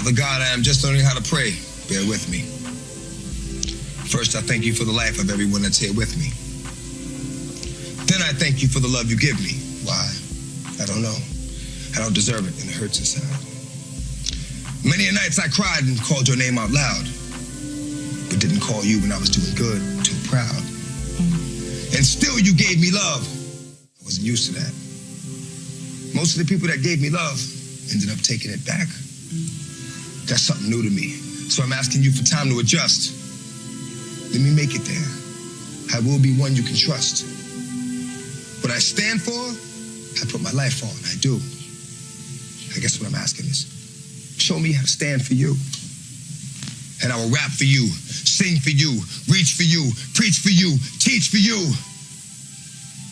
Father God, I am just learning how to pray. Bear with me. First, I thank you for the life of everyone that's here with me. Then I thank you for the love you give me. Why? I don't know. I don't deserve it, and it hurts inside. Many a nights I cried and called your name out loud, but didn't call you when I was doing good, too proud. And still you gave me love. I wasn't used to that. Most of the people that gave me love ended up taking it back. That's something new to me. So I'm asking you for time to adjust. Let me make it there. I will be one you can trust. What I stand for, I put my life on. I do. I guess what I'm asking is, show me how to stand for you. And I will rap for you, sing for you, reach for you, preach for you, teach for you.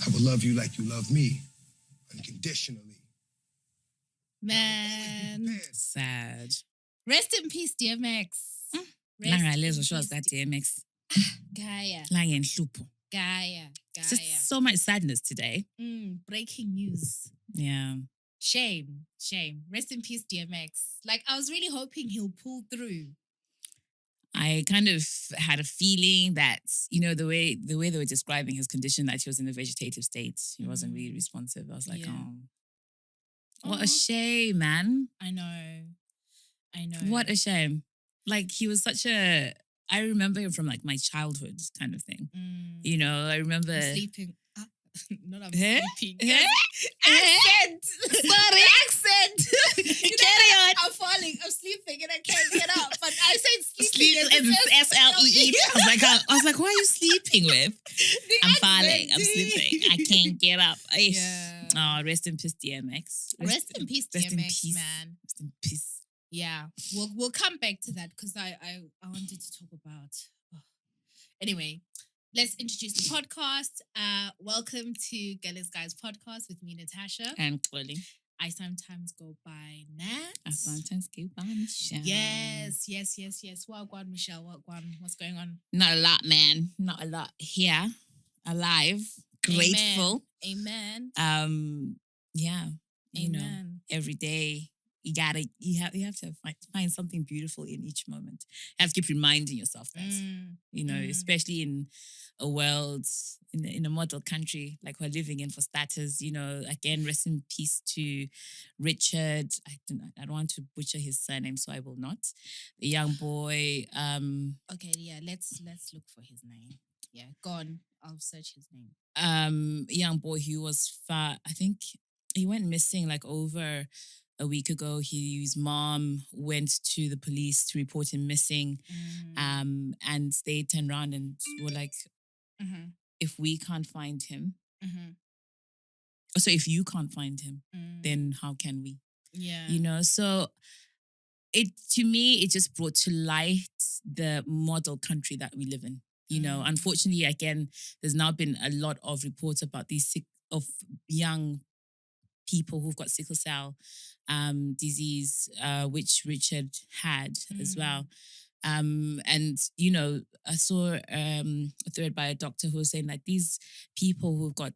I will love you like you love me, unconditionally. Man. Sad. Rest in peace, DMX. Langa lezo shows that DMX. Gaia. Langa enhlupho. Gaia. It's just so much sadness today. Breaking news. Yeah. Shame. Rest in peace, DMX. Like, I was really hoping he'll pull through. I kind of had a feeling that, you know, the way they were describing his condition, that he was in a vegetative state. He wasn't really responsive. I was like, what a shame, man. I know. What a shame. Like, he was such a... I remember him from, like, my childhood kind of thing. You know, I remember... I'm sleeping. Not I'm Huh? sleeping. Huh? Accent! Sorry, accent! Carry on. I'm falling. I'm sleeping and I can't get up. But I said Sleep sleeping. as SLEE. I was like, who are you sleeping with? I'm falling. I'm sleeping. I can't get up. Yeah. Oh, rest in peace, DMX. Rest in peace, rest in DMX, peace. man. Rest in peace. Yeah. We'll come back to that because I wanted to talk about. Anyway, let's introduce the podcast. Welcome to Girls Guys podcast with me, Natasha. And Xolie. I sometimes go by Nat. I sometimes go by Michelle. Yes. Wagwan, Michelle. Wagwan. What's going on? Not a lot, man. Not a lot. Here, alive, grateful. Amen. Yeah. You know, Amen. every day you have to find something beautiful in each moment. You have to keep reminding yourself that. You know, especially in a world, in a model country like we're living in, for starters. You know, again, rest in peace to Richard. I don't want to butcher his surname, so I will not. The young boy. Okay, yeah, let's look for his name. Yeah, go on. I'll search his name. Young boy who was far. I think he went missing like over a week ago. His mom went to the police to report him missing. And they turned around and were like, if we can't find him, so if you can't find him, then how can we? Yeah. You know, so to me, it just brought to light the model country that we live in. You know, unfortunately, again, there's now been a lot of reports about these young people who've got sickle cell disease, which Richard had as well. And, you know, I saw a thread by a doctor who was saying that these people who've got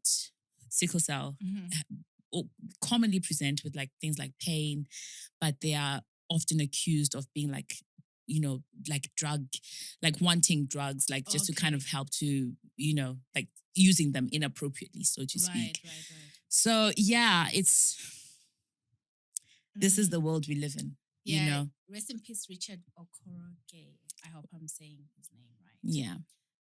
sickle cell commonly present with like things like pain, but they are often accused of being like, you know, like wanting drugs, like just to kind of help to, you know, like using them inappropriately, so to speak. Right. So yeah, this is the world we live in. Yeah. You know? Rest in peace, Richard Okoroge. I hope I'm saying his name right. Yeah.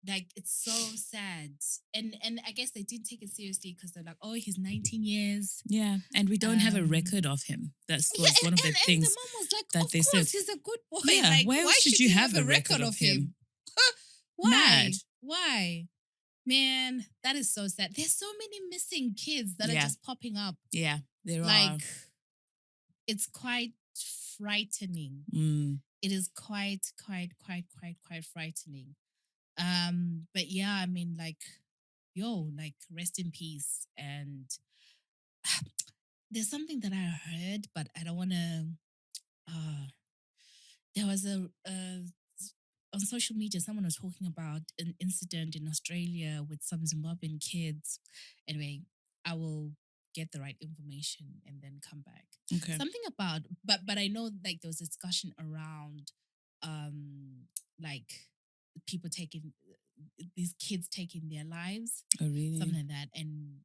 Like, it's so sad. And I guess they didn't take it seriously because they're like, oh, he's 19 years. Yeah. And we don't have a record of him. That was one of the things. And the mom was like, that of they course, said. he's a good boy. Yeah, like, why should you have a record of him? Why? Mad. Why? Man, that is so sad. There's so many missing kids that are just popping up. Yeah, there are. Like, it's quite frightening. It is quite frightening. But yeah, I mean, like, rest in peace. And there's something that I heard, but I don't want to. There was on social media, someone was talking about an incident in Australia with some Zimbabwean kids. Anyway, I will get the right information and then come back. Okay. Something about, but I know like there was a discussion around, like people taking these kids taking their lives, Oh, really? something like that, and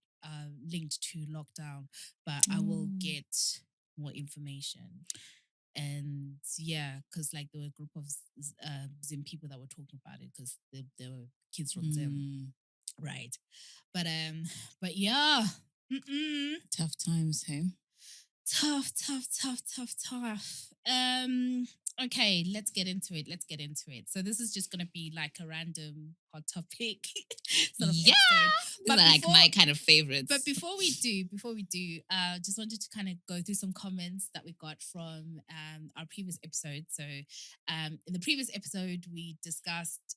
linked to lockdown. But I will get more information. And yeah, because like there were a group of Zim people that were talking about it because there were kids from Zim, right? But yeah, Tough times, hey? tough. Okay, let's get into it. So this is just gonna be like a random hot topic sort of Yeah, episode. These are like my kind of favorites. But before we do, just wanted to kind of go through some comments that we got from our previous episode. So in the previous episode, we discussed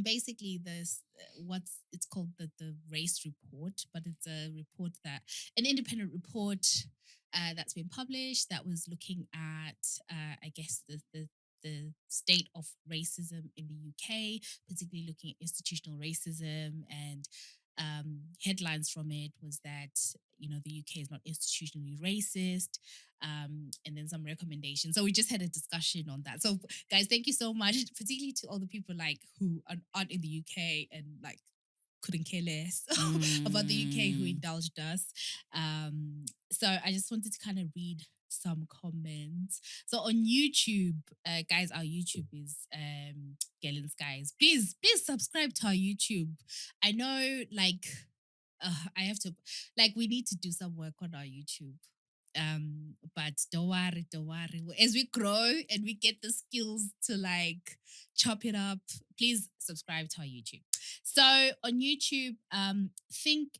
basically this what's it's called the race report, but it's a report that an independent report that's been published that was looking at I guess the state of racism in the UK, particularly looking at institutional racism. And headlines from it was that the UK is not institutionally racist, and then some recommendations. So we just had a discussion on that. So guys, thank you so much, particularly to all the people like who aren't in the UK and like couldn't care less about the UK who indulged us. So I just wanted to kind of read some comments. So on YouTube, guys, our YouTube is Galen Skies. Please subscribe to our YouTube. I know, like, I have to, like, we need to do some work on our YouTube. But don't worry. As we grow and we get the skills to like chop it up, please subscribe to our YouTube. So on YouTube, think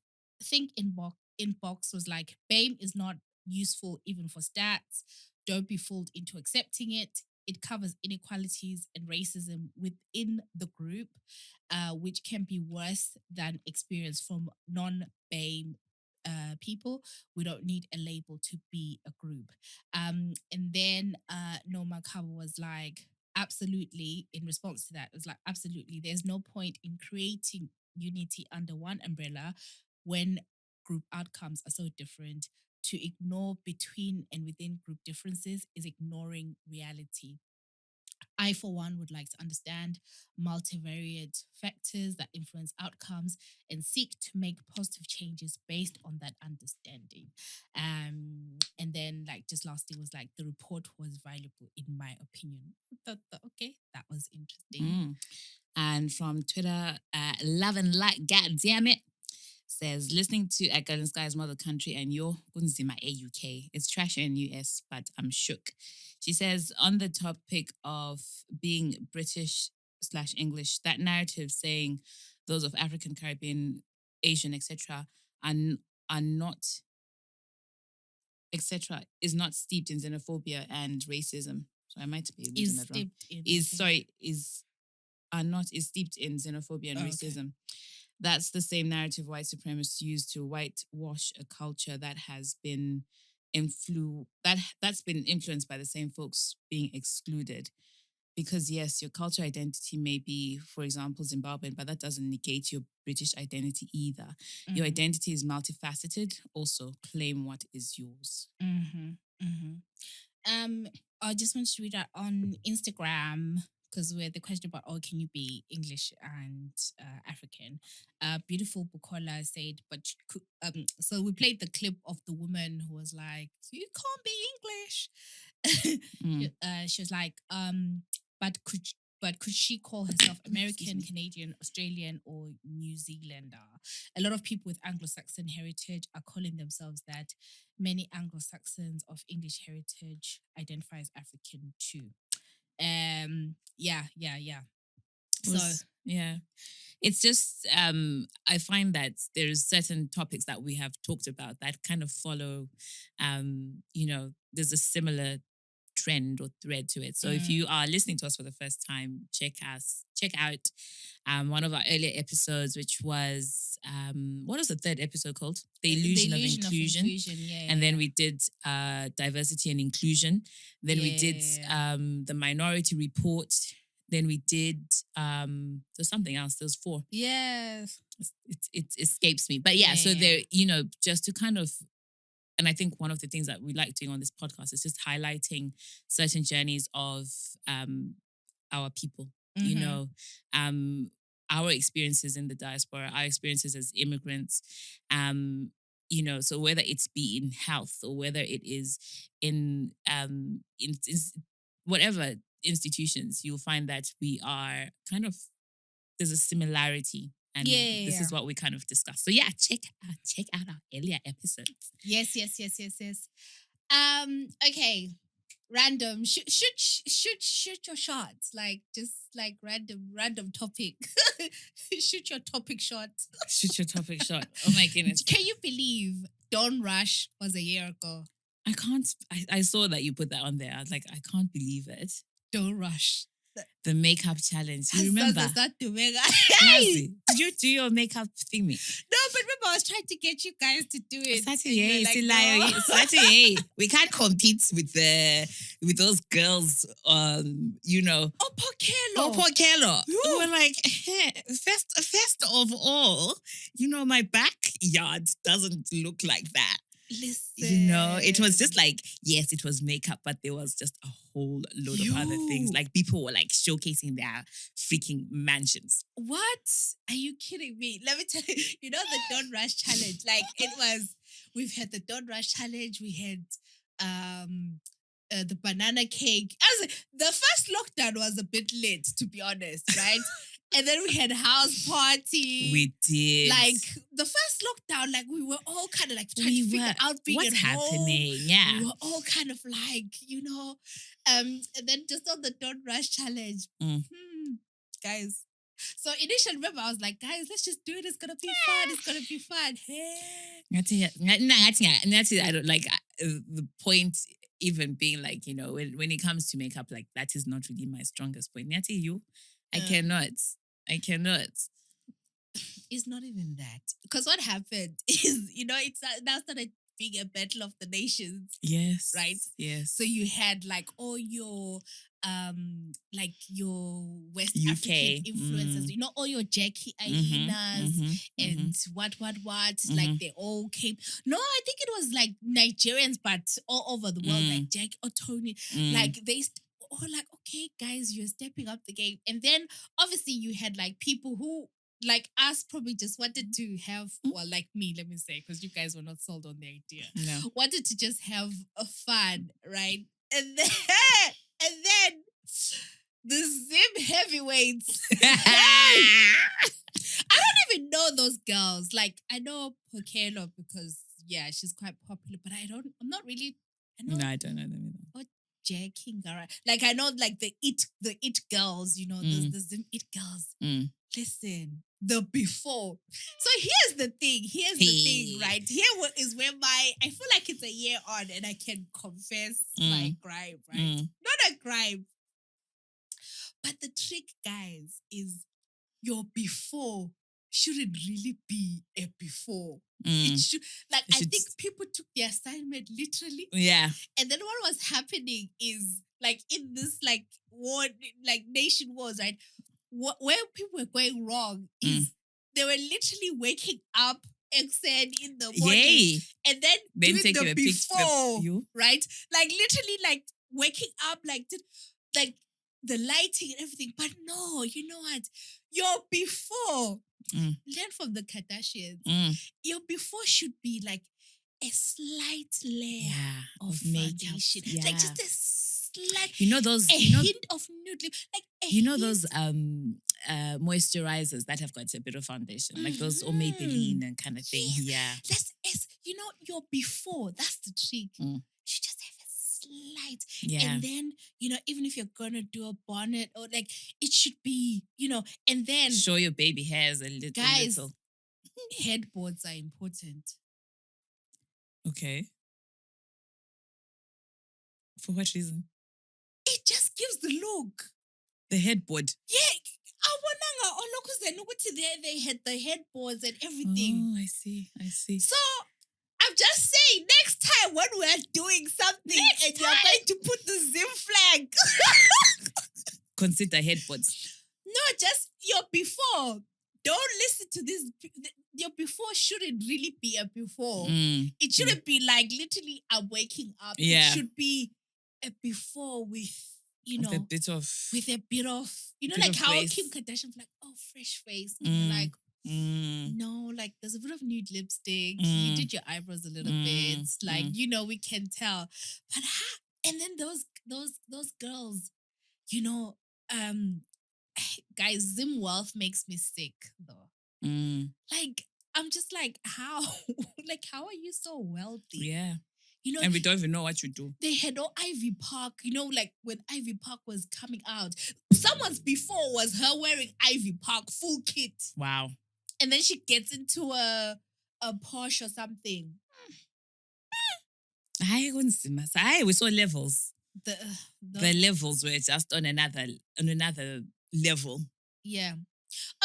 inbox was like, BAME is not useful even for stats. Don't be fooled into accepting it. It covers inequalities and racism within the group, which can be worse than experience from non-BAME people. We don't need a label to be a group. And then Norma Kaba was like, absolutely, in response to that, it was like, absolutely, there's no point in creating unity under one umbrella when group outcomes are so different. To ignore between and within group differences is ignoring reality. I, for one, would like to understand multivariate factors that influence outcomes and seek to make positive changes based on that understanding. And then, like, just lastly was like, the report was valuable in my opinion. Okay, that was interesting. And from Twitter, Love and Light, God damn it, says, listening to Golden Sky's Mother Country and your Kunzima AUK. It's trash in US, but I'm shook. She says, on the topic of being British / English, that narrative saying those of African, Caribbean, Asian, etc. are not, etc. is not steeped in xenophobia and racism. So I might be reading that wrong. Is steeped in xenophobia and racism. Okay. That's the same narrative white supremacists use to whitewash a culture that has been that's been influenced by the same folks being excluded. Because yes, your cultural identity may be, for example, Zimbabwean, but that doesn't negate your British identity either. Mm-hmm. Your identity is multifaceted. Also, claim what is yours. I just wanted to read that on Instagram, because we're the question about, can you be English and African? Beautiful Bukola said, but so we played the clip of the woman who was like, you can't be English. She was like, but could she call herself American, Canadian, Australian, or New Zealander? A lot of people with Anglo-Saxon heritage are calling themselves that. Many Anglo-Saxons of English heritage identify as African too. Yeah. So yeah, it's just I find that there's certain topics that we have talked about that kind of follow there's a similar trend or thread to it. So if you are listening to us for the first time, check out one of our earlier episodes, which was what was the third episode called? The Illusion of Inclusion. And then we did diversity and inclusion. Then we did the Minority Report. Then we did there's something else. There's 4. Yes. It escapes me. But yeah, so Yeah. there, just to kind of, and I think one of the things that we like doing on this podcast is just highlighting certain journeys of our people, our experiences in the diaspora, our experiences as immigrants, so whether it's be in health or whether it is in whatever institutions, you'll find that we are kind of, there's a similarity. And this is what we kind of discussed. So yeah, check out our earlier episodes. Yes. Okay. Random. Shoot your shots. Like just like random topic. Shoot your topic shot. Shoot your topic shot. Oh my goodness. Can you believe Don't Rush was a year ago? I can't. I saw that you put that on there. I was like, I can't believe it. Don't Rush. The makeup challenge. You remember? Hey! Did you do your makeup thingy? No, but remember, I was trying to get you guys to do it. Saturday. We can't compete with those girls. Pokelo. We're like, first of all, my backyard doesn't look like that. Listen. It was just like, yes, it was makeup, but there was just a whole load of other things. Like people were like showcasing their freaking mansions. What? Are you kidding me? Let me tell you, the Don't Rush challenge. Like we've had the Don't Rush challenge. We had the banana cake. The first lockdown was a bit lit, to be honest, right? And then we had house party. We did. Like the first lockdown, like we were all kind of like trying to figure out being what's at home. happening. Yeah. We were all kind of like, and then just on the Don't Rush challenge. Guys. So initially, remember, I was like, guys, let's just do it. It's gonna be fun. It's gonna be fun. I don't like the point. Even being like, when it comes to makeup, like that is not really my strongest point. I cannot. It's not even that. Because what happened is, it's now started being a battle of the nations. Yes. Right? Yes. So you had like all your your West UK. African influencers, all your Jackie Ainas and what, like they all came. No, I think it was like Nigerians, but all over the world, like Jackie or Tony, like they like, okay, guys, you're stepping up the game. And then obviously you had like people who like us probably just wanted to have, well, like me, let me say, because you guys were not sold on the idea. No. Wanted to just have a fun, right? And then the Zim heavyweights. I don't even know those girls. Like I know Pokelo because she's quite popular, but I'm not really. No, I don't know them either. What J Kingara? Like I know like the it girls, the Zim it girls. Listen, the before. So here's the thing, right? Here is where I feel like it's a year on and I can confess my grime, right? Not a grime. But the trick, guys, is your before shouldn't really be a before. It should, I think people took the assignment literally. Yeah. And then what was happening is, like, in this, like, war, like, nation wars, right? Where people were going wrong is they were literally waking up in the morning and then doing the before, right? Like, literally, like, waking up, like the lighting and everything. But no, you know what? Your before, learn from the Kardashians. Your before should be like a slight layer of makeup. Yeah. Like just a slight, those, hint of nude lip. Like a hint. Those moisturizers that have got a bit of foundation, like those or Maybelline and kind of thing. Yeah. Your before, that's the trick. You just have a slight. Yeah. And then, even if you're gonna do a bonnet or like it should be, and then show your baby hairs a little. Guys, headboards are important. Okay. For what reason? It just gives the look. The headboard. Yeah. They had the headboards and everything. Oh, I see. So I'm just saying, next time when we're doing something and you're going to put the Zim flag. consider headbutts. No, just your before. Don't listen to this. Your before shouldn't really be a before. It shouldn't be like literally I'm waking up. Yeah. It should be a before with, With a bit of, like how grace. Kim Kardashian was like, oh, fresh face. And you're like, Mm. no, like there's a bit of nude lipstick. You did your eyebrows a little bit. Like, we can tell. But and then those girls, guys, Zim Wealth makes me sick though. Like, I'm just like, how? Like, how are you so wealthy? Yeah. And we don't even know what you do. They had Ivy Park, like when Ivy Park was coming out, someone's before was her wearing Ivy Park full kit. Wow. And then she gets into a Porsche or something. We saw levels. The levels were just on another level. Yeah.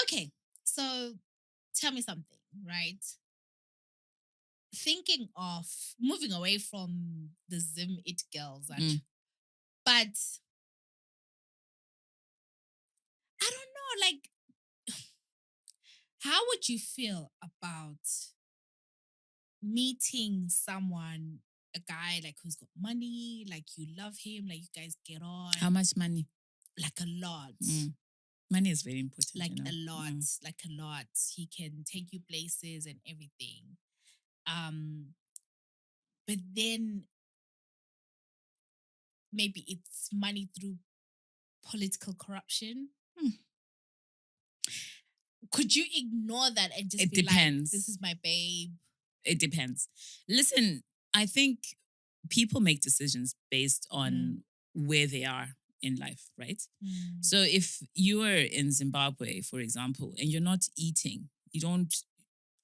Okay. So tell me something, right? Thinking of moving away from the Zim It girls, but I don't know, like, how would you feel about meeting someone, a guy like who's got money, like you love him, like you guys get on? How much money? Like a lot. Money is very important. Like a lot. Like a lot. He can take you places and everything. But then maybe it's money through political corruption. Could you ignore that and just be depends. Like, this is my babe? It depends. Listen, I think people make decisions based on where they are in life, right? So if you are in Zimbabwe, for example, and you're not eating, you don't,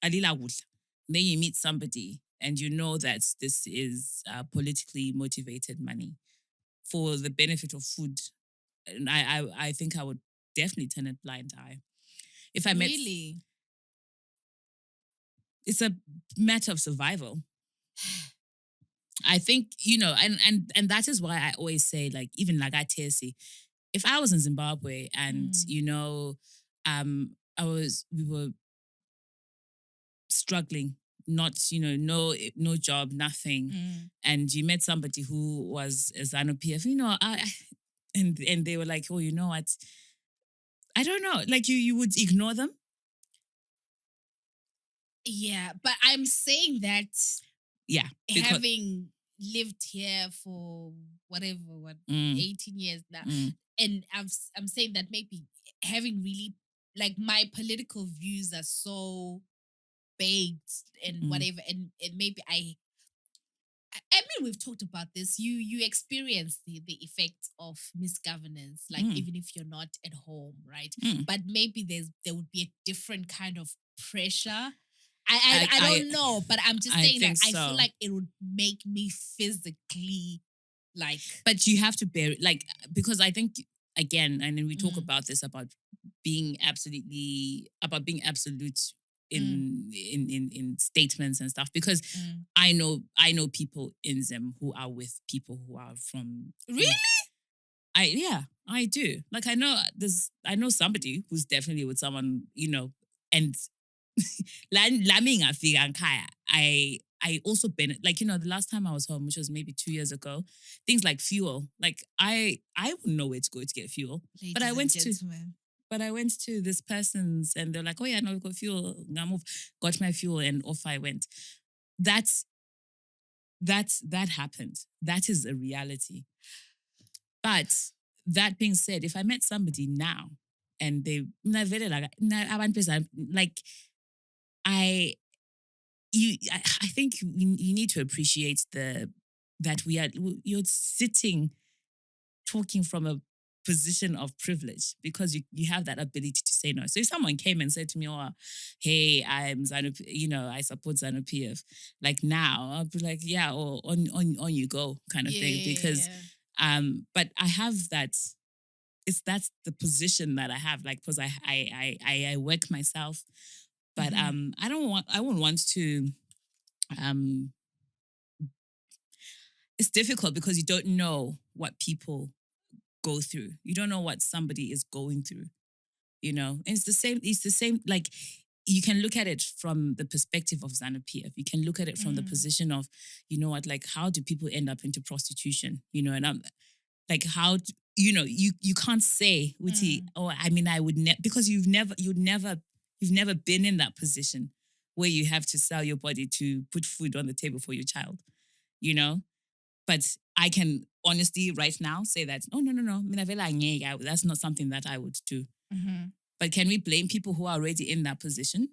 then you meet somebody and you know that this is politically motivated money for the benefit of food. And I think I would definitely turn a blind eye. If I met, Really? It's a matter of survival. I think, and that is why I always say, like, even like I if I was in Zimbabwe and, we were struggling, not, no job, nothing. And you met somebody who was a ZANU-PF, and they were like, oh, you know what? I don't know. Like you would ignore them. Yeah, but I'm saying that. Yeah. Having lived here for 18 years now. And I'm saying that maybe having really, like, my political views are so baked and whatever, and maybe I mean, we've talked about this. You experience the effects of misgovernance, like even if you're not at home, right? But maybe there would be a different kind of pressure. I don't know, but I'm just saying that I feel like it would make me physically, like. But you have to bear it, like, because I think, again, and then we talk about this about being absolute in statements and stuff, because I know people in Zim who are with people who are from. Really? I do. Like, I know somebody who's definitely with someone, and I also been, like, the last time I was home, which was maybe 2 years ago, things like fuel, like I wouldn't know where to go to get fuel. But I went to this person's and they're like, oh yeah, no, we've got fuel. Got my fuel and off I went. That happened. That is a reality. But that being said, if I met somebody now and they I think you need to appreciate that you're sitting talking from a position of privilege because you have that ability to say no. So if someone came and said to me, oh, hey, I'm ZANU, I support ZANU-PF, like now, I'll be like, yeah, or on you go kind of thing. Because but I have that's the position that I have, like, because I work myself. But I wouldn't want to it's difficult because you don't know what people go through. You don't know what somebody is going through, you know? And it's the same, like, you can look at it from the perspective of Zanu-PF. You can look at it from the position of, you know what, like, how do people end up into prostitution? You know, and I'm like, how, you know, you can't say, Uti, oh, I mean, I would never, because you've never been in that position where you have to sell your body to put food on the table for your child, you know? But I can honestly right now say that, oh, no. That's not something that I would do. Mm-hmm. But can we blame people who are already in that position?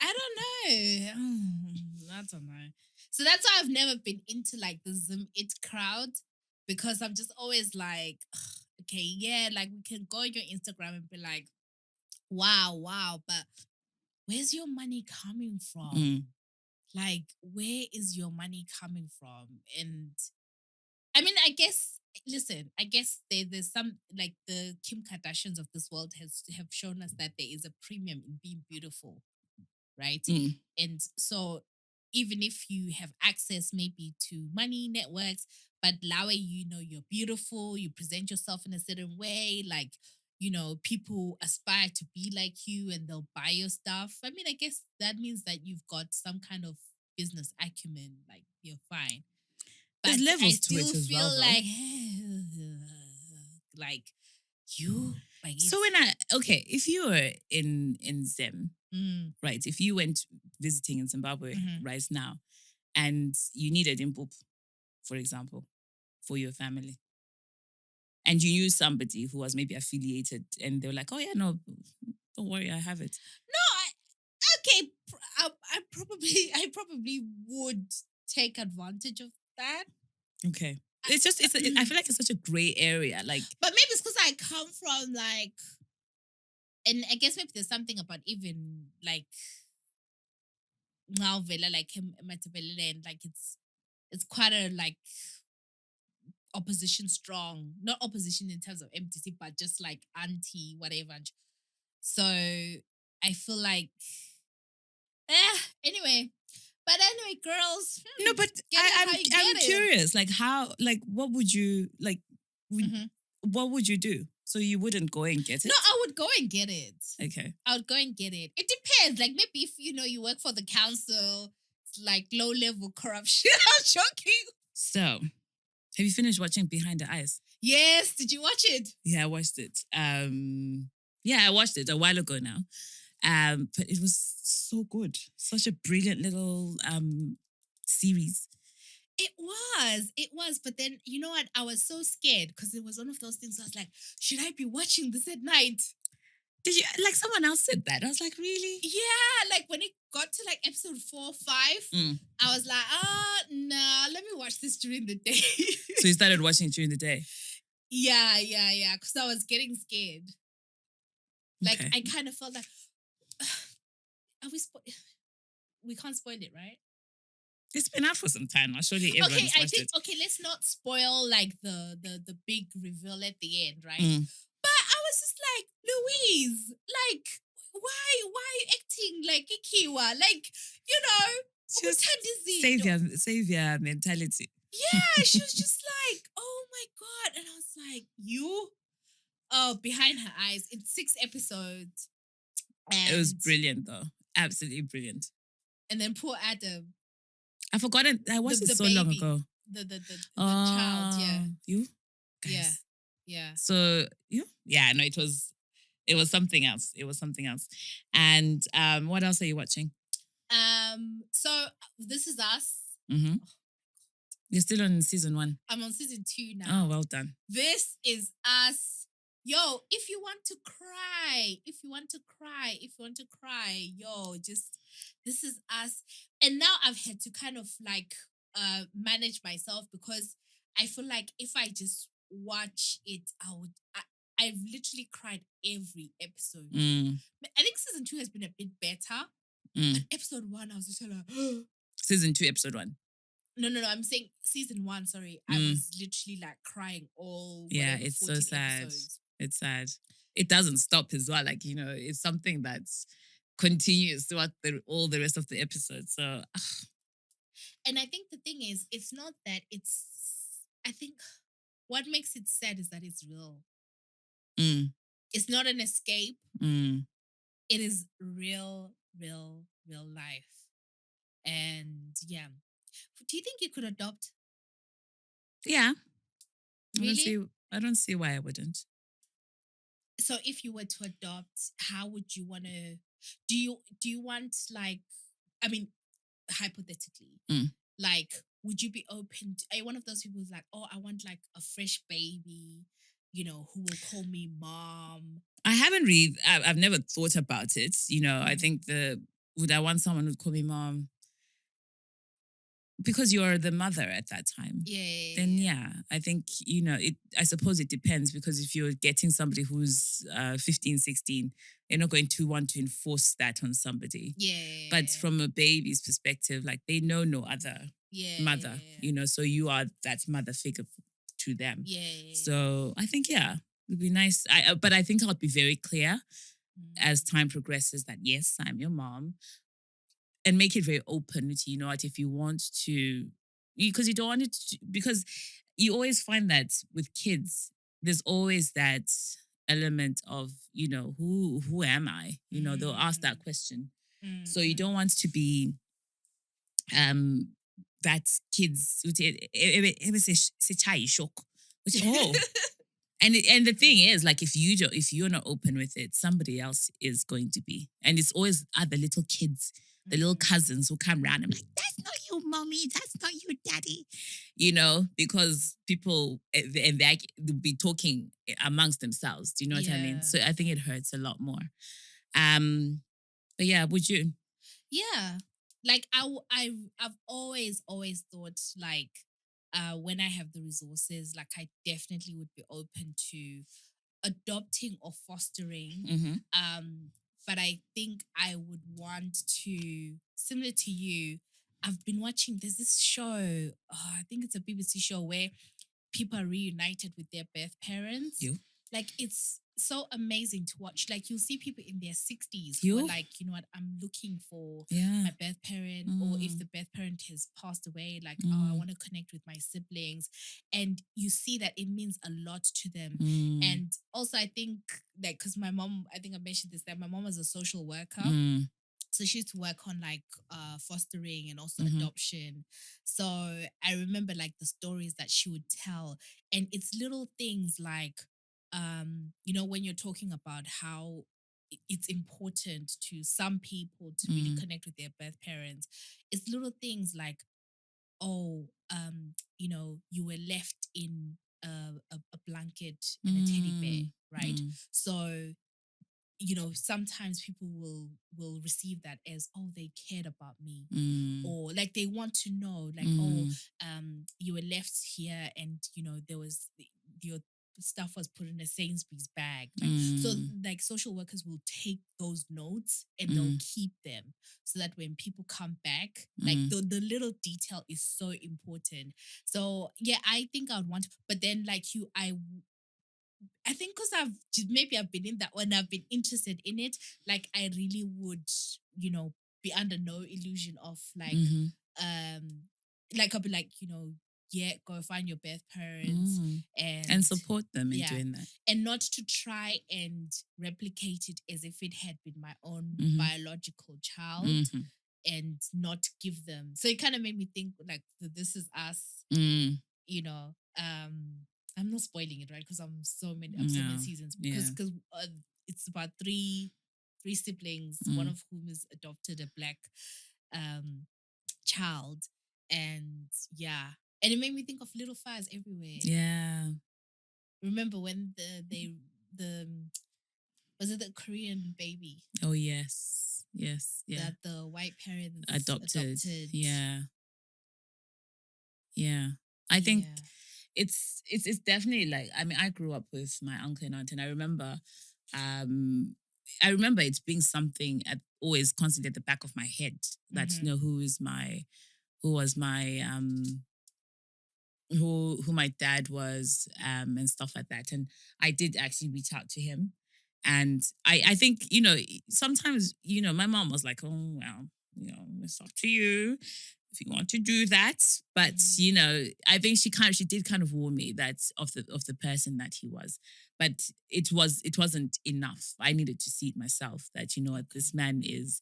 I don't know. So that's why I've never been into like the Zoom It crowd, because I'm just always like, okay, yeah, like we can go on your Instagram and be like, wow, but where's your money coming from? Like, where is your money coming from? And I mean, I guess there's some, like, the Kim Kardashians of this world have shown us that there is a premium in being beautiful, right? And so even if you have access maybe to money networks, but Lawe, you know, you're beautiful, you present yourself in a certain way, like, you know, people aspire to be like you and they'll buy your stuff. I mean, I guess that means that you've got some kind of business acumen, like you're fine. But there's levels I still to it as feel well, like you. Like, so if you were in Zim, right? If you went visiting in Zimbabwe right now, and you needed impop, for example, for your family, and you knew somebody who was maybe affiliated, and they were like, "Oh yeah, no, don't worry, I have it." I probably would take advantage of that. Okay. I feel like it's such a gray area. Like, but maybe it's because I come from like, and I guess maybe there's something about even like now Vela, like him and like it's quite a like opposition strong, not opposition in terms of MTC, but just like anti whatever. So I feel like anyway. But anyway, girls. No, but I'm curious. Like, how? Like, what would you like? What would you do? So you wouldn't go and get it? No, I would go and get it. Okay. I would go and get it. It depends. Like, maybe if you work for the council, it's like low level corruption. I'm joking. So, have you finished watching Behind the Eyes? Yes. Did you watch it? Yeah, I watched it. I watched it a while ago now. But it was so good. Such a brilliant little series. It was. But then, you know what? I was so scared because it was one of those things I was like, should I be watching this at night? Did you, like, someone else said that? I was like, really? Yeah, like when it got to like episode 4 or 5, I was like, no, let me watch this during the day. So you started watching it during the day? Yeah, because I was getting scared. Like, okay. I kind of felt like, we can't spoil it, right? It's been out for some time. I'm sure everyone's watched it. Okay, let's not spoil like the big reveal at the end, right? But I was just like, Louise, like, why are you acting like Ikiwa? Like, you know, just savior mentality. Yeah, she was just like, oh my God. And I was like, Behind Her Eyes. It's 6 episodes. And it was brilliant though. Absolutely brilliant. And then poor Adam. I forgot it. I watched it so long ago. The child, yeah. You? Guys. Yeah. So no, it was something else. It was something else. And what else are you watching? So This Is Us. Mm-hmm. You're still on season 1. I'm on season 2 now. Oh, well done. This Is Us. Yo, if you want to cry, yo, just This Is Us. And now I've had to kind of like manage myself because I feel like if I just watch it, I've literally cried every episode. I think season 2 has been a bit better. But episode 1, I was just like, Season 2, episode 1. No, I'm saying season 1, sorry. I was literally like crying all. Yeah, it's so sad. Episodes. It's sad. It doesn't stop as well. Like, you know, it's something that's continues throughout all the rest of the episodes. So, and I think the thing is, it's not that it's I think what makes it sad is that it's real. Mm, It's not an escape. mm. It is real, real life. And yeah. Do you think you could adopt? Yeah. Really? I don't see why I wouldn't. So if you were to adopt, how would you want to do you want like, I mean, hypothetically, Mm. like, would you be open to, are you one of those people who's like, oh, I want like a fresh baby, who will call me mom? I haven't really, I've never thought about it. I Mm. think would I want someone who'd call me mom? Because you're the mother at that time. Yeah. Then yeah, I think, I suppose it depends, because if you're getting somebody who's 15, 16, you're not going to want to enforce that on somebody. Yeah. But from a baby's perspective, like they know no other yeah, mother, so you are that mother figure to them. Yeah. So I think, yeah, it'd be nice. But I think I'll be very clear as time progresses that yes, I'm your mom, and make it very open to, what, if you want to, because you don't want it to, because you always find that with kids, there's always that element of, who am I? They'll ask that question. So you don't want to be that kids which and the thing is, like, if you're not open with it, somebody else is going to be. And it's always other little kids, the little cousins who come around and like, that's not you, mommy, that's not you, daddy. Because people and they'll be talking amongst themselves. Do you know what I mean? Yeah. So I think it hurts a lot more. But yeah, would you? Yeah. Like I've always thought like when I have the resources, like I definitely would be open to adopting or fostering. Mm-hmm. But I think I would want to, similar to you, I've been watching, there's this show, I think it's a BBC show where people are reunited with their birth parents. You. Like, it's so amazing to watch. Like, you'll see people in their 60s who are like, you know what, I'm looking for my birth parent, or if the birth parent has passed away, like, oh, I want to connect with my siblings. And you see that it means a lot to them. And also, I think, like, because my mom, I think I mentioned this, that my mom was a social worker. So she used to work on like fostering and also adoption. So I remember like the stories that she would tell. And it's little things like, when you're talking about how it's important to some people to really connect with their birth parents, it's little things like, oh, you were left in a blanket and a teddy bear, right? So sometimes people will receive that as, oh, they cared about me, or like they want to know, like, oh, you were left here, and there was your stuff was put in a Sainsbury's bag, like, so like social workers will take those notes and they'll keep them, so that when people come back, like the little detail is so important. So yeah, I think I would want, but then like you, I think because I've been in that one, I've been interested in it. Like I really would, be under no illusion of like, like I'll be like, yeah, go find your birth parents and support them in doing that, and not to try and replicate it as if it had been my own biological child, and not give them. So it kind of made me think like, This Is Us, I'm not spoiling it, right? Because I'm so many seasons, because it's about three siblings, one of whom is adopted a black child, and and it made me think of little fires everywhere. Yeah. Remember when the was it the Korean baby? Oh yes, yeah. That the white parents adopted. Yeah. I think it's definitely like, I mean, I grew up with my uncle and aunt, and I remember it being something always constantly at the back of my head, that who was my who my dad was, and stuff like that. And I did actually reach out to him. And I think, sometimes, my mom was like, oh, well, it's up to you. if you want to do that. But I think she did kind of warn me that of the person that he was. But it wasn't enough. I needed to see it myself that, what, this man is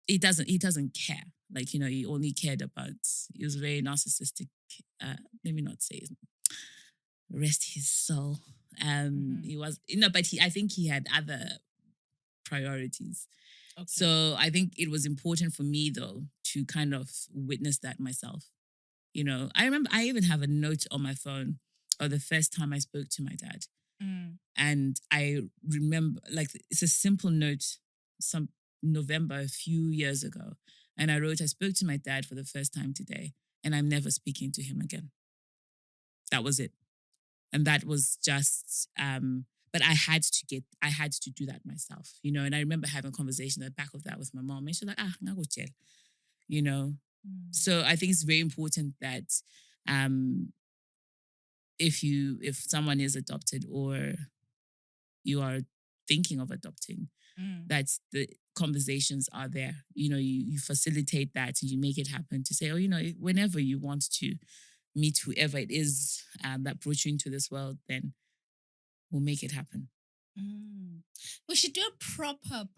he doesn't care. Like, he only cared about, he was very narcissistic. Let me not say rest his soul. He was, but I think he had other priorities. Okay. So I think it was important for me, though, to kind of witness that myself. I remember I even have a note on my phone of the first time I spoke to my dad. And I remember, like, it's a simple note, some November a few years ago. And I wrote, I spoke to my dad for the first time today, and I'm never speaking to him again. That was it. And that was just, but I had to do that myself, and I remember having a conversation at the back of that with my mom, and she's like, ngago jail, So I think it's very important that if someone is adopted or you are thinking of adopting, that the conversations are there. You facilitate that and you make it happen to say, whenever you want to meet whoever it is that brought you into this world, then we'll make it happen. We should do a proper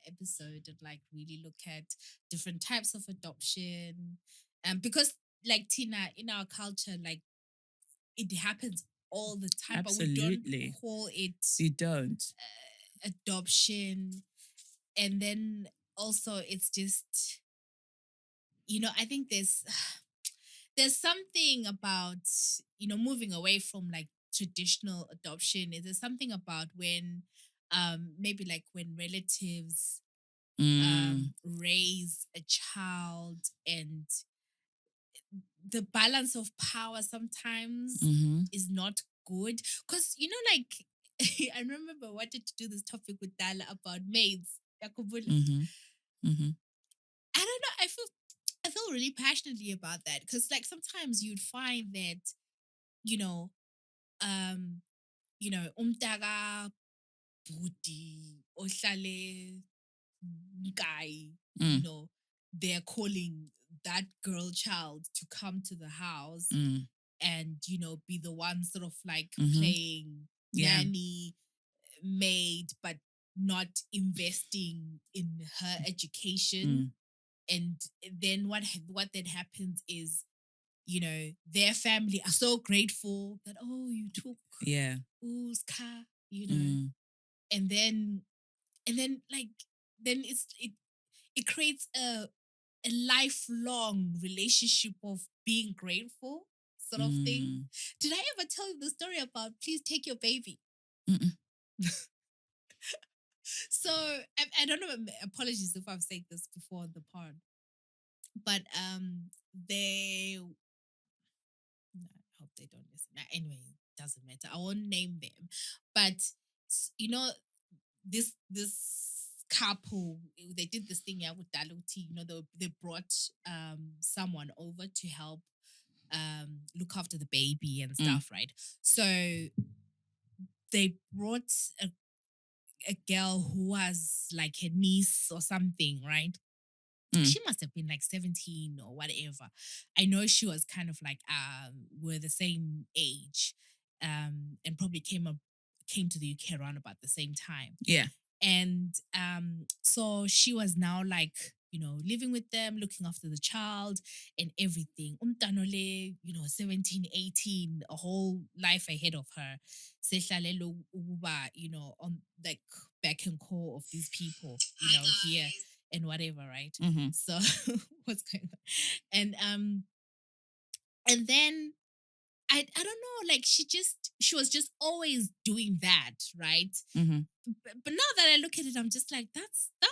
episode and like really look at different types of adoption. Because like Tina, in our culture, like it happens all the time. Absolutely. But we don't call it. You don't. Adoption. And then also it's just, I think there's something about, moving away from like traditional adoption. There's something about when maybe like when relatives raise a child and the balance of power sometimes is not good. Because, like, I remember I wanted to do this topic with Dala about maids. I don't know. I feel really passionately about that because, like, sometimes you'd find that, umtaka budi ohlale guy, they're calling that girl child to come to the house and, be the one sort of like playing nanny, maid, but not investing in her education. And then what then happens is, their family are so grateful that, you took whose car, and then like, then it creates a lifelong relationship of being grateful sort of thing. Did I ever tell you the story about please take your baby? So I don't know, apologies if I've said this before on the pod, but I hope they don't listen. Anyway, it doesn't matter. I won't name them, but this couple, they did this thing with Daluti. They brought someone over to help look after the baby and stuff, right? So they brought a girl who was like a niece or something, right? She must have been like 17 or whatever. I know she was kind of like we're the same age, and probably came to the UK around about the same time. Yeah. And so she was now like, living with them, looking after the child and everything. Umtanole, 17, 18, a whole life ahead of her. Sehlalelo ukuba, on like back and core of these people, here and whatever, right? So what's going on? And then I don't know, like she was just always doing that, right? But now that I look at it, I'm just like, that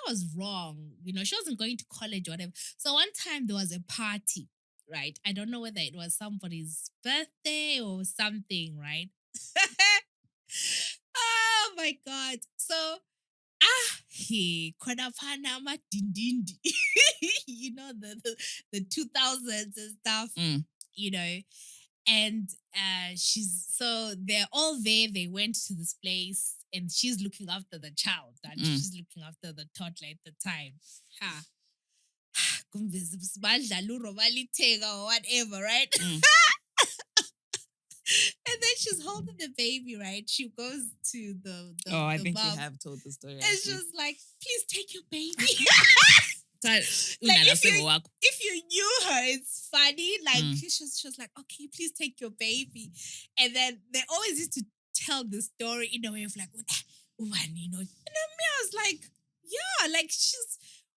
was wrong. She wasn't going to college or whatever. So one time there was a party, right? I don't know whether it was somebody's birthday or something, right? Oh my God. So he Kodapana Dindindi. The 2000s and stuff, and so they're all there. They went to this place and she's looking after the child and she's looking after the toddler at the time. or whatever, right? And then she's holding the baby, right? She goes to the I the think mom, you have told the story. and she's like, please take your baby. Like, if you knew her, it's funny. Like she was like, okay, please take your baby. And then they always used to tell the story in a way of like, and me, I was like, yeah, like she's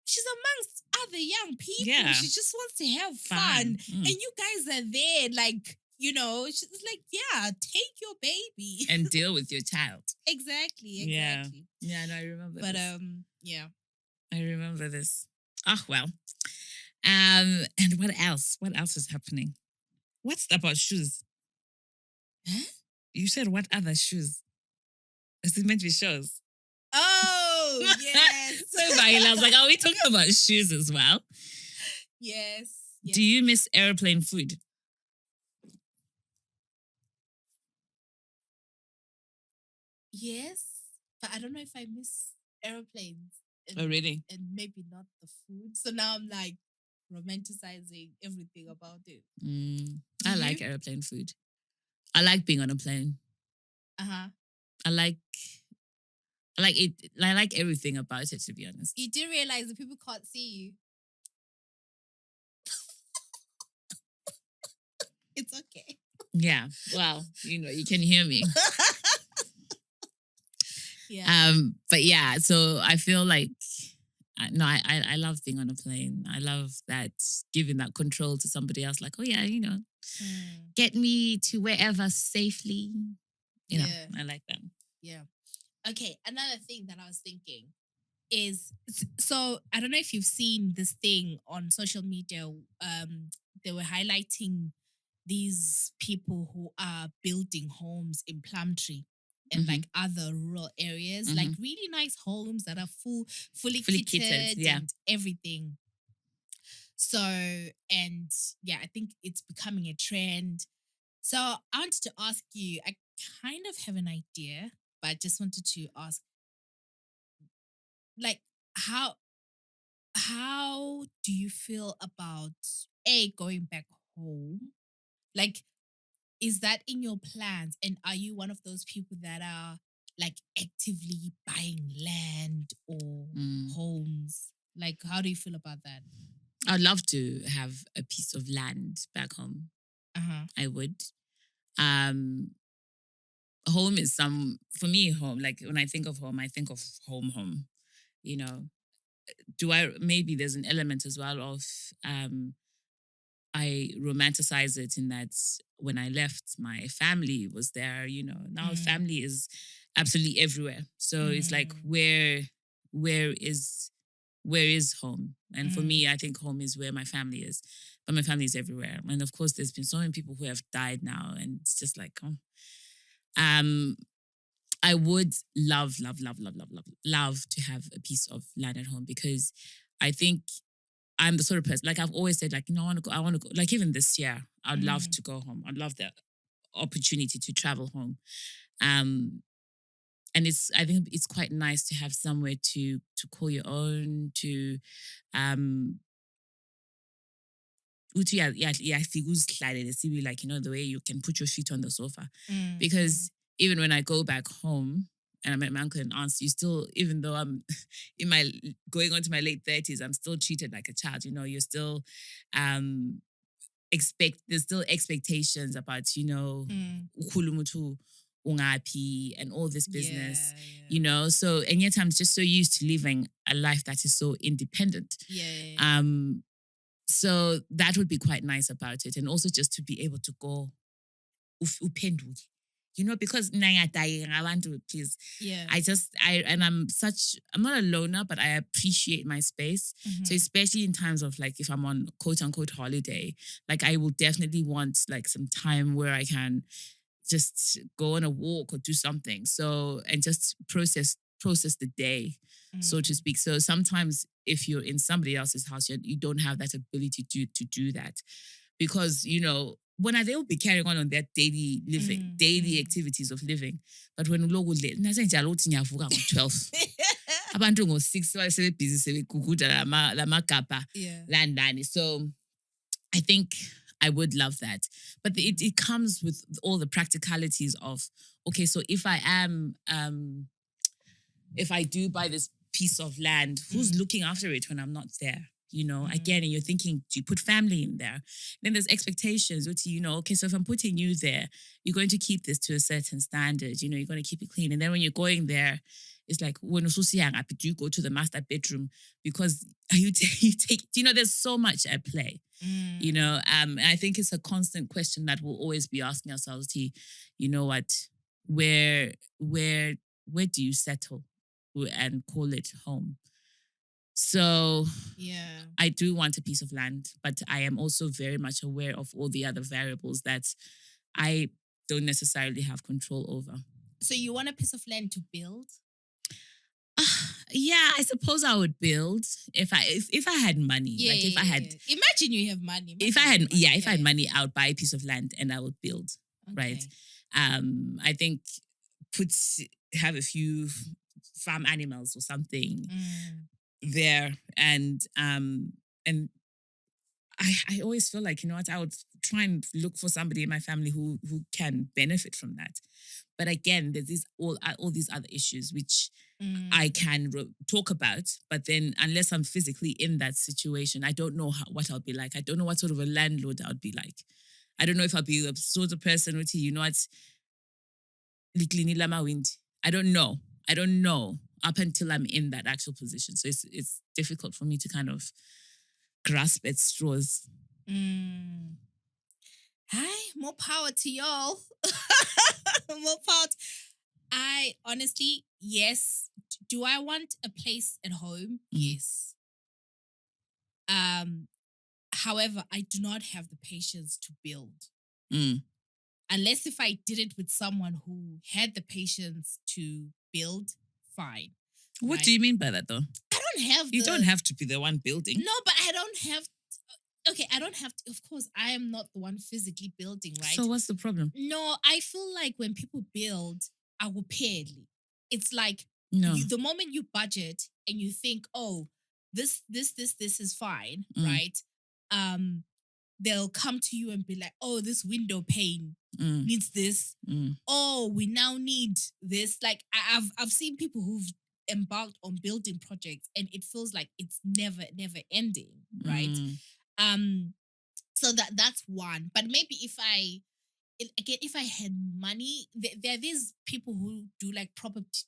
amongst other young people. Yeah. She just wants to have fun. And you guys are there, like, she's like, yeah, take your baby. And deal with your child. Exactly. Yeah, no, I remember But this. yeah. I remember this. Oh, well. And what else? What else is happening? What's about shoes? Huh? You said what other shoes? Is it meant to be shows? Oh, yes. So I was like, are we talking about shoes as well? Yes. Do you miss airplane food? Yes. But I don't know if I miss airplanes. Oh, really? And maybe not the food. So now I'm like romanticizing everything about it. I like airplane food. I like being on a plane. I like it. I like everything about it, to be honest. You do realize that people can't see you. It's okay. Yeah. Well, you can hear me. Yeah. But yeah, so I feel like I love being on a plane. I love that giving that control to somebody else. Like, oh yeah, get me to wherever safely. I like that. Yeah. Okay. Another thing that I was thinking is, so I don't know if you've seen this thing on social media. They were highlighting these people who are building homes in Plumtree and like other rural areas, like really nice homes that are fully kitted and everything. So, and yeah, I think it's becoming a trend. So I wanted to ask you, I kind of have an idea, but I just wanted to ask, like, how do you feel about going back home? Like, is that in your plans? And are you one of those people that are like actively buying land or homes? Like, how do you feel about that? I'd love to have a piece of land back home. I would. Home is for me, home, like when I think of home, I think of home. Maybe there's an element as well of, I romanticize it in that when I left, my family was there, now family is absolutely everywhere. So it's like, where is home? And for me, I think home is where my family is, but my family is everywhere. And of course, there's been so many people who have died now, and it's just like, I would love to have a piece of land at home, because I think I'm the sort of person, like I've always said, like, I want to go, like even this year, I'd love to go home. I'd love the opportunity to travel home. And I think it's quite nice to have somewhere to call your own, to like, the way you can put your feet on the sofa. Because even when I go back home and I'm at my uncle and aunts, you still, even though I'm going on to my late 30s, I'm still treated like a child. You're still there's still expectations about, ukhulumutu ungapi and all this business, So, and yet I'm just so used to living a life that is so independent. So that would be quite nice about it. And also just to be able to go upenduke. Because I want to, please. Yeah. I'm not a loner, but I appreciate my space. So especially in times of like, if I'm on quote unquote holiday, like I will definitely want like some time where I can just go on a walk or do something. So, and just process the day, so to speak. So sometimes if you're in somebody else's house, you don't have that ability to do that, because, when they will be carrying on their daily living, daily activities of living. But when uloku late, 12, abantu ngo-6 basebebhizi sebekuguda lamagabha Yeah. landani. So I think I would love that. But it comes with all the practicalities of, okay, so if I do buy this piece of land, who's looking after it when I'm not there? You know, again, and you're thinking, do you put family in there? Then there's expectations, okay, so if I'm putting you there, you're going to keep this to a certain standard, you're going to keep it clean. And then when you're going there, it's like, when do you go to the master bedroom? Because you take, there's so much at play, and I think it's a constant question that we'll always be asking ourselves, where do you settle and call it home? So yeah, I do want a piece of land, but I am also very much aware of all the other variables that I don't necessarily have control over. So you want a piece of land to build? Yeah, I suppose I would build if I had money. Yeah, like if I had, imagine you have money. If I had money, I would buy a piece of land and I would build. Okay. Right. I think have a few farm animals or something there, and I always feel like, I would try and look for somebody in my family who can benefit from that. But again, there's all these other issues which I can talk about, but then unless I'm physically in that situation, I don't know what I'll be like. I don't know what sort of a landlord I would be like. I don't know if I'll be the sort of person with I don't know up until I'm in that actual position. So it's difficult for me to kind of grasp at straws. Hi, more power to y'all. More power. I honestly, yes. Do I want a place at home? Yes. However, I do not have the patience to build. Unless if I did it with someone who had the patience to build, fine. What do you mean by that, though? I don't have. You don't have to be the one building. No, but I don't have. Okay, I don't have to. Of course, I am not the one physically building, right? So what's the problem? No, I feel like when people build, I will pay. It's like the moment you budget and you think, oh, this is fine, right? They'll come to you and be like, oh, this window pane needs this. Oh, we now need this. Like I've seen people who've embarked on building projects and it feels like it's never ending, right? So that's one. But maybe if I had money, there are these people who do like property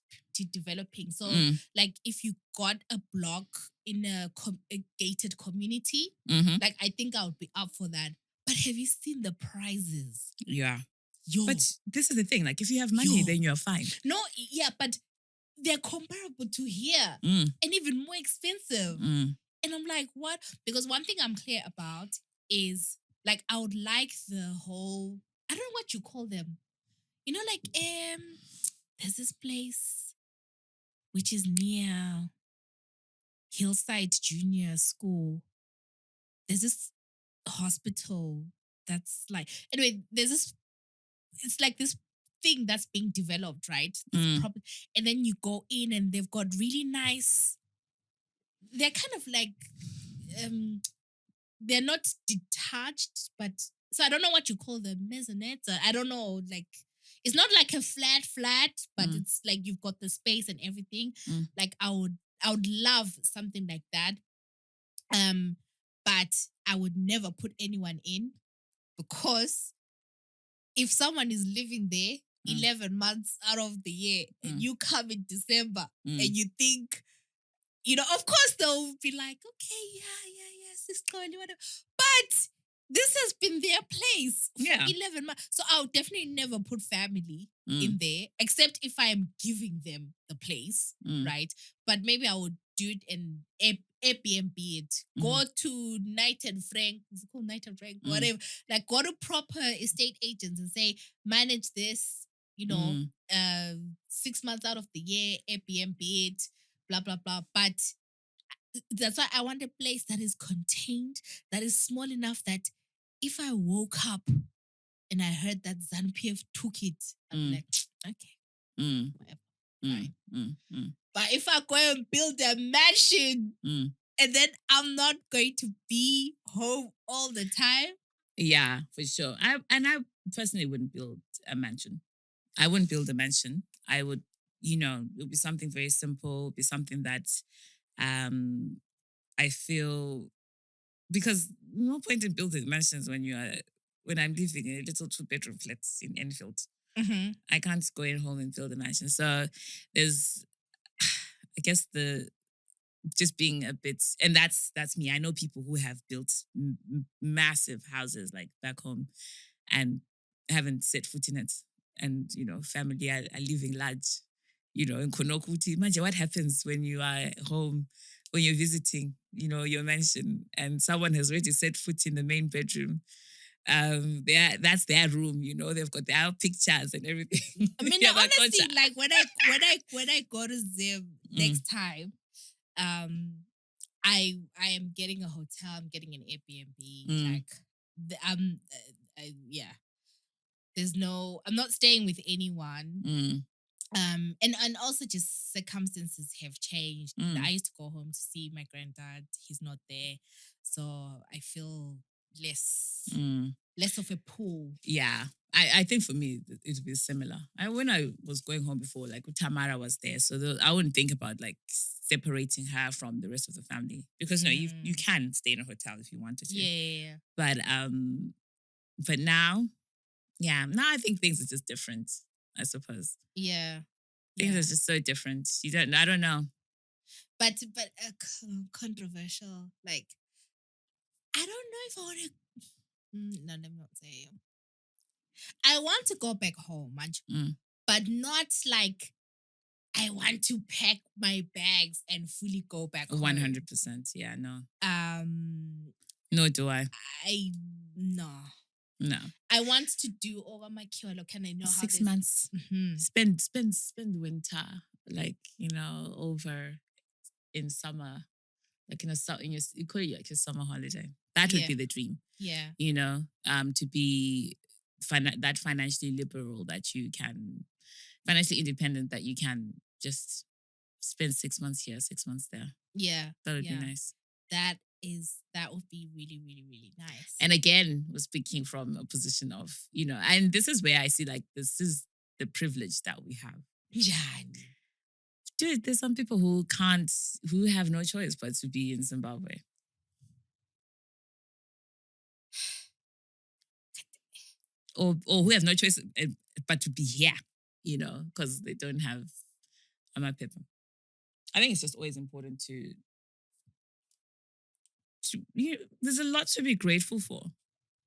developing. So like if you got a block in a gated community, like I think I would be up for that. But have you seen the prices? Yeah. But this is the thing. Like if you have money, then you're fine. No, yeah, but they're comparable to here and even more expensive. And I'm like, what? Because one thing I'm clear about is like I would like the whole, I don't know what you call them. Like there's this place which is near Hillside Junior School. There's this hospital that's like, anyway, it's like this thing that's being developed, right? And then you go in and they've got really nice, they're kind of like, they're not detached, but, so I don't know what you call them, maisonettes. I don't know, like, it's not like a flat, but it's like you've got the space and everything. Like I would love something like that. But I would never put anyone in because if someone is living there 11 months out of the year and you come in December and you think, of course they'll be like, okay, yeah, sis Xolie, whatever. But this has been their place for 11 months. So I would definitely never put family in there, except if I am giving them the place, right? But maybe I would do it in Airbnb it. Go to Knight and Frank, is it called Knight and Frank? Whatever. Like go to proper estate agents and say, manage this, 6 months out of the year, Airbnb it, blah, blah, blah. But that's why I want a place that is contained, that is small enough that if I woke up and I heard that ZANU-PF took it, I'm like, okay, whatever. Right? Mm. But if I go and build a mansion Mm. and then I'm not going to be home all the time. Yeah, for sure. I personally wouldn't build a mansion. I wouldn't build a mansion. I would, it would be something very simple, be something that I feel, because no point in building mansions when I'm living in a little 2-bedroom flats in Enfield. Mm-hmm. I can't go in home and build a mansion. So there's, I guess, the just being a bit, and that's me. I know people who have built massive houses like back home and haven't set foot in it. And, family are living large, in Konokuti. Imagine what happens when you are at home, when you're visiting, your mansion, and someone has already set foot in the main bedroom. That's their room, they've got their pictures and everything. I mean, Yeah, honestly, like when I go to Zim next time, I am getting a hotel. I'm getting an Airbnb. Like, yeah. I'm not staying with anyone. And also just circumstances have changed. I used to go home to see my granddad. He's not there, so I feel less of a pull. Yeah. I think for me, it would be similar. When I was going home before, like Tamara was there, so I wouldn't think about like separating her from the rest of the family, because you can stay in a hotel if you wanted to. Yeah. But now, now I think things are just different, I suppose. Yeah. Things are just so different. I don't know. But controversial. Like, I don't know if I want to. No, let me not say. I want to go back home, but not like I want to pack my bags and fully go back home. 100%. Yeah, no. No, do I. No. No. I want to do over my kiolo. Can I know 6 how months? Spend winter, like, over in summer, like you call it like your summer holiday. That would be the dream. Yeah. To be that financially liberal, that you can, financially independent, that you can just spend 6 months here, 6 months there. Yeah. That would be nice. That would be really, really, really nice. And again, we're speaking from a position of, and this is where I see like this is the privilege that we have. Yeah. Dude, there's some people who have no choice but to be in Zimbabwe. Or who have no choice but to be here, because they don't have amaphepha. I think it's just always important to there's a lot to be grateful for.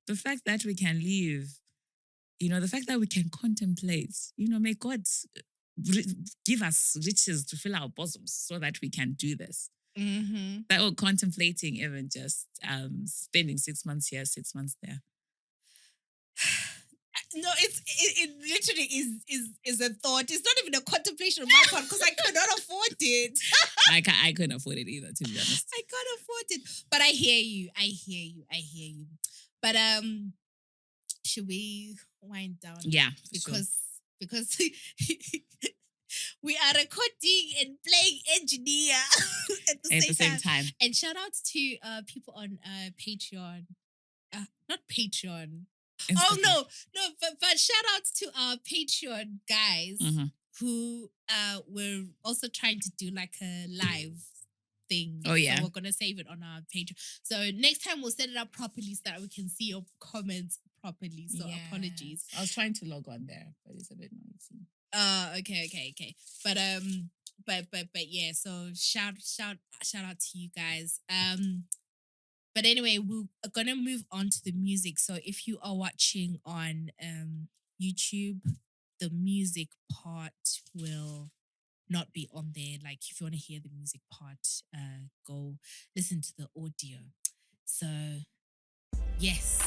The fact that we can live, the fact that we can contemplate, may God give us riches to fill our bosoms so that we can do this. Mm-hmm. That we're contemplating, even just spending 6 months here, 6 months there. No, it literally is a thought. It's not even a contemplation on my part because I cannot afford it. I couldn't afford it either, to be honest. I can't afford it. But I hear you. But should we wind down? Yeah, because we are recording and playing engineer at the same time. And shout out to people on Patreon. Not Patreon. Instagram. Oh no, but shout out to our Patreon guys who were also trying to do like a live thing. Oh yeah. So we're gonna save it on our Patreon. So next time we'll set it up properly so that we can see your comments properly. So apologies. I was trying to log on there, but it's a bit noisy. Okay. But yeah, so shout out to you guys. But anyway, we're gonna move on to the music. So if you are watching on YouTube, the music part will not be on there. Like if you want to hear the music part, go listen to the audio. So yes.